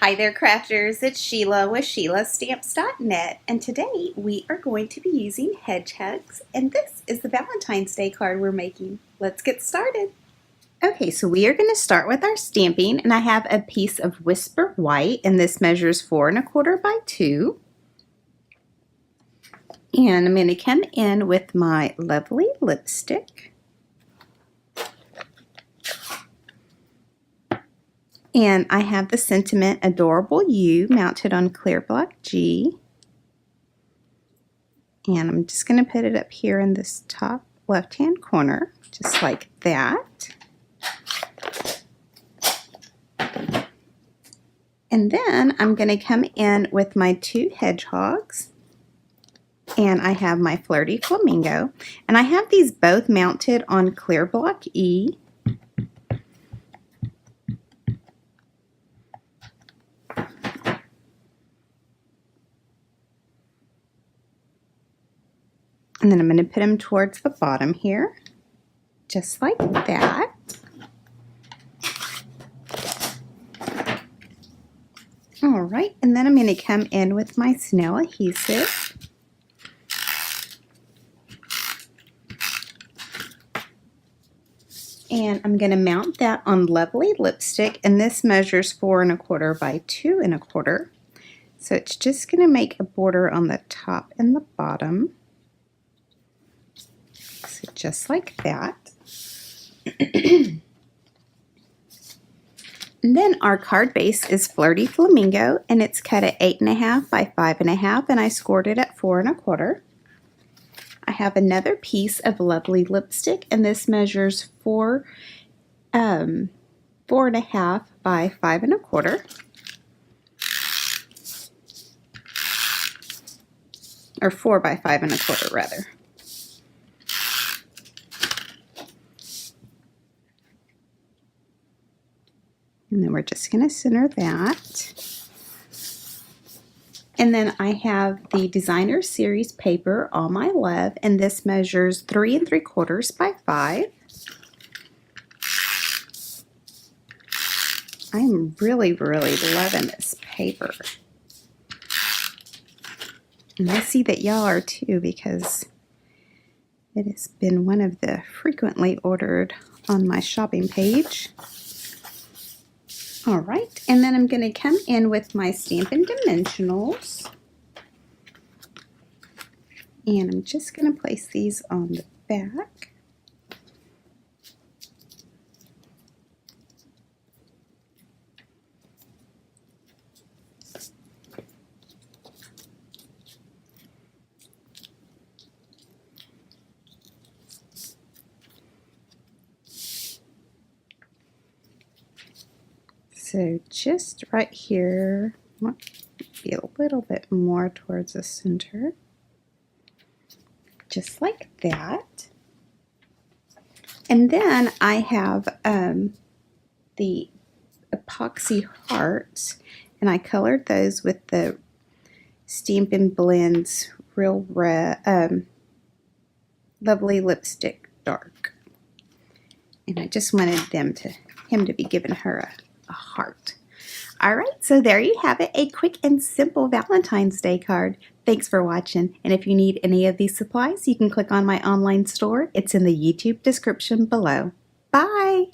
Hi there, crafters. It's Sheila with SheilaStamps.net, and today we are going to be using Hedge, and this is the Valentine's Day card we're making. Let's get started. Okay, so we are going to start with our stamping, and I have a piece of Whisper White, and this measures 4 1/4 by 2. And I'm going to come in with my lovely lipstick. And I have the sentiment Adorable You mounted on clear block G. And I'm just going to put it up here in this top left-hand corner, just like that. And then I'm going to come in with my 2 hedgehogs. And I have my Flirty Flamingo. And I have these both mounted on clear block E. And then I'm going to put them towards the bottom here, just like that. All right, and then I'm going to come in with my snail adhesive. And I'm going to mount that on Lovely Lipstick, and this measures 4 1/4 by 2 1/4. So it's just going to make a border on the top and the bottom. So just like that. And then our card base is Flirty Flamingo, and it's cut at 8 1/2 by 5 1/2, and I scored it at 4 1/4. I have another piece of Lovely Lipstick, and this measures 4 1/2 by 5 1/4. Or 4 by 5 1/4 rather. And then we're just going to center that. And then I have the Designer Series paper, All My Love, and this measures 3 3/4 by 5. I'm really loving this paper. And I see that y'all are too, because it has been one of the frequently ordered on my shopping page. All right, and then I'm going to come in with my Stampin' Dimensionals. And I'm just going to place these on the back. So just right here, might be a little bit more towards the center, just like that. And then I have the epoxy hearts, and I colored those with the Stampin' Blends Real Red Lovely Lipstick Dark. And I just wanted him to be giving her a heart. All right, so there you have it, a quick and simple Valentine's Day card. Thanks for watching, and if you need any of these supplies, you can click on my online store. It's in the YouTube description below. Bye!